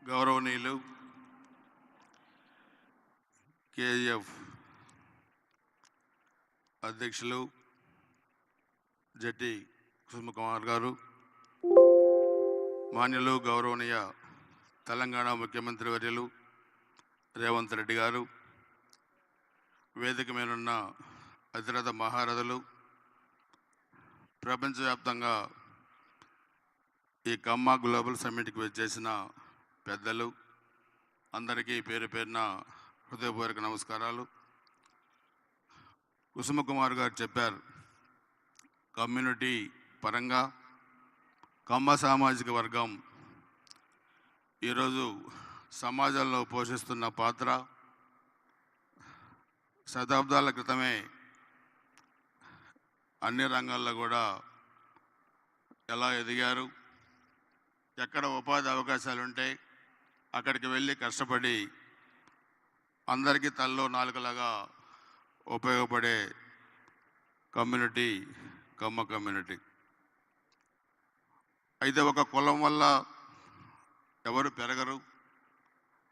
గౌరవనీయులు కేజీఎఫ్ అధ్యక్షులు జట్టి కుసుమకుమార్ గారు, మాన్యులు గౌరవనీయ తెలంగాణ ముఖ్యమంత్రి వర్యులు రేవంత్ రెడ్డి గారు, వేదిక మీదున్న అతిరథ మహారథులు, ప్రపంచవ్యాప్తంగా ఈ కమ్మ గ్లోబల్ సమ్మిట్కి వచ్చేసిన పెద్దలు అందరికీ పేరు పేరున హృదయపూర్వక నమస్కారాలు. కుసుమకుమార్ గారు చెప్పారు, కమ్యూనిటీ పరంగా కమ్మ సామాజిక వర్గం ఈరోజు సమాజంలో పోషిస్తున్న పాత్ర శతాబ్దాల క్రితమే అన్ని రంగాల్లో కూడా ఎలా ఎదిగారు, ఎక్కడ ఉపాధి అవకాశాలు ఉంటాయి అక్కడికి వెళ్ళి కష్టపడి అందరికీ తల్లో నాలుకలాగా ఉపయోగపడే కమ్యూనిటీ కమ్మ కమ్యూనిటీ. అయితే ఒక కులం వల్ల ఎవరు పెరగరు,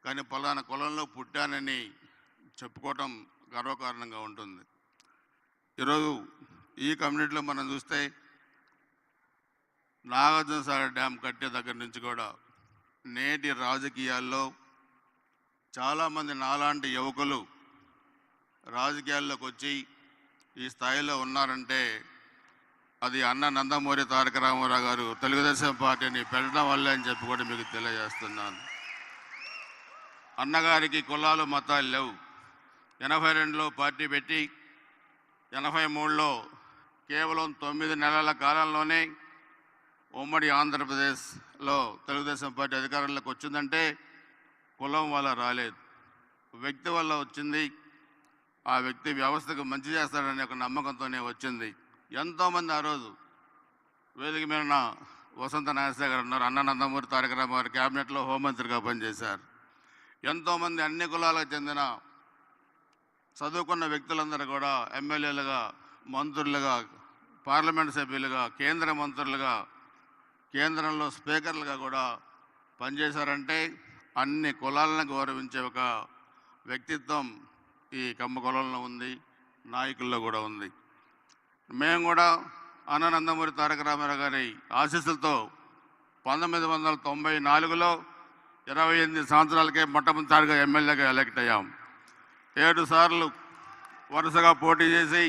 కానీ పలానా కులంలో పుట్టానని చెప్పుకోవటం గర్వకారణంగా ఉంటుంది. ఈరోజు ఈ కమ్యూనిటీలో మనం చూస్తే నాగార్జునసాగర్ డ్యామ్ కట్టే దగ్గర నుంచి కూడా నేటి రాజకీయాల్లో చాలామంది నాలాంటి యువకులు రాజకీయాల్లోకి వచ్చి ఈ స్థాయిలో ఉన్నారంటే అది అన్న నందమూరి తారక రామారావు గారు తెలుగుదేశం పార్టీని పెట్టడం వల్లే అని చెప్పి కూడా మీకు తెలియజేస్తున్నాను. అన్నగారికి కులాలు మతాలు లేవు. 82లో పార్టీ పెట్టి 83లో కేవలం 9 నెలల కాలంలోనే ఉమ్మడి ఆంధ్రప్రదేశ్లో తెలుగుదేశం పార్టీ అధికారంలోకి వచ్చిందంటే కులం వల్ల రాలేదు, వ్యక్తి వల్ల వచ్చింది. ఆ వ్యక్తి వ్యవస్థకు మంచి చేస్తాడనే ఒక నమ్మకంతోనే వచ్చింది. ఎంతోమంది ఆ రోజు వేదిక మీద వసంత నాగేశ్వర గారు ఉన్నారు, అన్న నందమూరి తారక రామారావు గారు క్యాబినెట్లో హోంమంత్రిగా పనిచేశారు. ఎంతోమంది అన్ని కులాలకు చెందిన చదువుకున్న వ్యక్తులందరూ కూడా ఎమ్మెల్యేలుగా, మంత్రులుగా, పార్లమెంట్ సభ్యులుగా, కేంద్ర మంత్రులుగా, కేంద్రంలో స్పీకర్లుగా కూడా పనిచేశారంటే అన్ని కులాలను గౌరవించే ఒక వ్యక్తిత్వం ఈ కమ్మ కులంలో ఉంది, నాయకుల్లో కూడా ఉంది. మేము కూడా అన్న నందమూరి తారక రామారావు గారి ఆశీస్సులతో 1994లో 28 సంవత్సరాలకే మొట్టమొదటిసారిగా ఎమ్మెల్యేగా ఎలక్ట్ అయ్యాం. 7 సార్లు వరుసగా పోటీ చేసి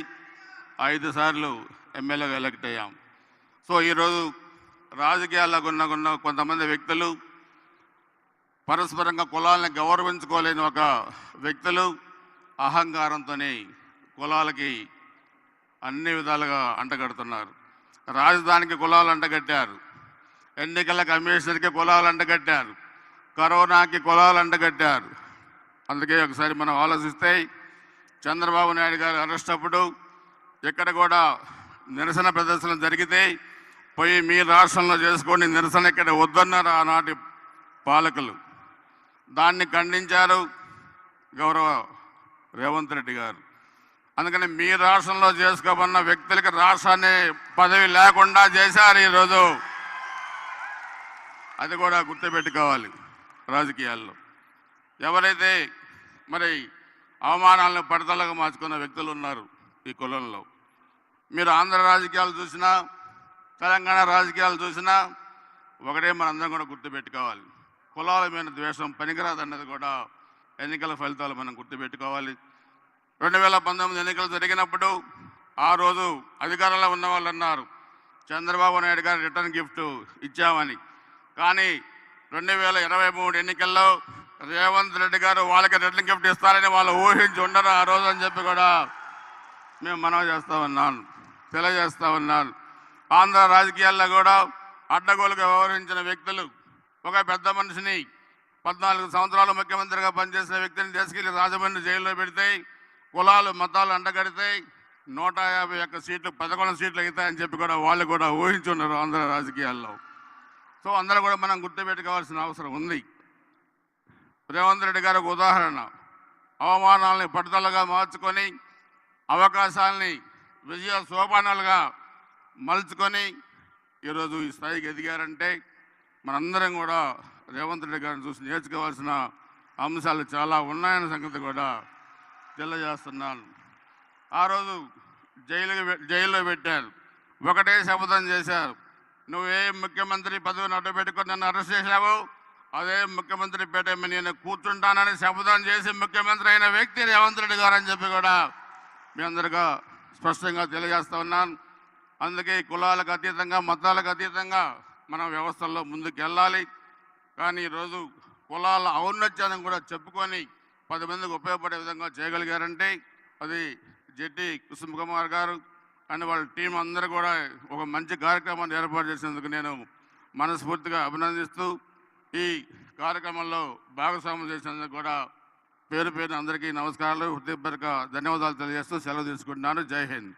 5 సార్లు ఎమ్మెల్యేగా ఎలక్ట్ అయ్యాం. సో ఈరోజు రాజకీయాల్లో ఉన్న కొంతమంది వ్యక్తులు పరస్పరంగా కులాలను గౌరవించుకోలేని ఒక వ్యక్తులు అహంకారంతో కులాలకి అన్ని విధాలుగా అంటగడుతున్నారు. రాజధానికి కులాలు అంటగట్టారు, ఎన్నికల కమిషనర్కి కులాలు అంటగట్టారు, కరోనాకి కులాలు అంటగట్టారు. అందుకే ఒకసారి మనం ఆలోచిస్తే చంద్రబాబు నాయుడు గారు అరెస్ట్ అప్పుడు ఇక్కడ కూడా నిరసన ప్రదర్శన జరిగితే పోయి మీ రాష్ట్రంలో చేసుకోండి, నిరసన ఇక్కడ వద్దన్నారు ఆనాటి పాలకులు. దాన్ని ఖండించారు గౌరవ రేవంత్ రెడ్డి గారు. అందుకని మీ రాష్ట్రంలో చేసుకోమన్న వ్యక్తులకి రాష్ట్రాన్ని పదవి లేకుండా చేశారు ఈరోజు. అది కూడా గుర్తుపెట్టుకోవాలి. రాజకీయాల్లో ఎవరైతే మరి అవమానాలను పడతలుగా మార్చుకున్న వ్యక్తులు ఉన్నారు ఈ కులంలో. మీరు ఆంధ్ర రాజకీయాలు చూసినా, తెలంగాణ రాజకీయాలు చూసినా ఒకటే మనందరం కూడా గుర్తుపెట్టుకోవాలి, కులాల మీద ద్వేషం పనికిరాదన్నది కూడా ఎన్నికల ఫలితాలు మనం గుర్తుపెట్టుకోవాలి. 2019 ఎన్నికలు జరిగినప్పుడు ఆ రోజు అధికారంలో ఉన్న వాళ్ళు అన్నారు చంద్రబాబు నాయుడు గారు రిటర్న్ గిఫ్ట్ ఇచ్చామని. కానీ 2023 ఎన్నికల్లో రేవంత్ రెడ్డి గారు వాళ్ళకి రిటర్న్ గిఫ్ట్ ఇస్తారని వాళ్ళు ఊహించి ఉండరు ఆ రోజు అని చెప్పి కూడా మేము మనవి చేస్తూ ఉన్నాను, తెలియజేస్తూ ఉన్నాను. ఆంధ్ర రాజకీయాల్లో కూడా అడ్డగోలుగా వ్యవహరించిన వ్యక్తులు, ఒక పెద్ద మనిషిని 14 సంవత్సరాలు ముఖ్యమంత్రిగా పనిచేసిన వ్యక్తిని తీసుకెళ్లి రాజమండ్రి జైల్లో పెడితే కులాలు మతాలు అంటగడితే 151 సీట్లు 11 సీట్లు అవుతాయని చెప్పి కూడా వాళ్ళు కూడా ఊహించున్నారు ఆంధ్ర రాజకీయాల్లో. సో అందరూ కూడా మనం గుర్తుపెట్టుకోవాల్సిన అవసరం ఉంది. రేవంత్ రెడ్డి గారు ఒక ఉదాహరణ. అవమానాలని పట్టుదలగా మార్చుకొని అవకాశాలని విజయ సోపానాలుగా మలుచుకొని ఈరోజు ఈ స్థాయికి ఎదిగారంటే మనందరం కూడా రేవంత్ రెడ్డి గారిని చూసి నేర్చుకోవాల్సిన అంశాలు చాలా ఉన్నాయన్న సంగతి కూడా తెలియజేస్తున్నాను. ఆ రోజు జైల్లో పెట్టారు, ఒకటే శపథం చేశారు, నువ్వే ముఖ్యమంత్రి పదవిని అడ్డుపెట్టుకొని నన్ను అరెస్ట్ చేశావు, అదే ముఖ్యమంత్రి పేట నేను కూర్చుంటానని శపథం చేసి ముఖ్యమంత్రి అయిన వ్యక్తి రేవంత్ రెడ్డి గారు అని చెప్పి కూడా మీ అందరిగా స్పష్టంగా తెలియజేస్తా ఉన్నాను. అందుకే కులాలకు అతీతంగా మతాలకు అతీతంగా మనం వ్యవస్థల్లో ముందుకు వెళ్ళాలి. కానీ ఈరోజు కులాల ఔన్నత్యాన్ని కూడా చెప్పుకొని 10 మందికి ఉపయోగపడే విధంగా చేయగలిగారంటే అది జెట్టి కుసుమ్ కుమార్ గారు అండ్ వాళ్ళ టీం అందరూ కూడా ఒక మంచి కార్యక్రమాన్ని ఏర్పాటు చేసినందుకు నేను మనస్ఫూర్తిగా అభినందిస్తూ ఈ కార్యక్రమంలో భాగస్వామ్యం చేసినందుకు కూడా పేరు పేరున అందరికీ నమస్కారాలు, హృదయపూర్వక ధన్యవాదాలు తెలియజేస్తూ సెలవు తీసుకుంటున్నాను. జై హింద్.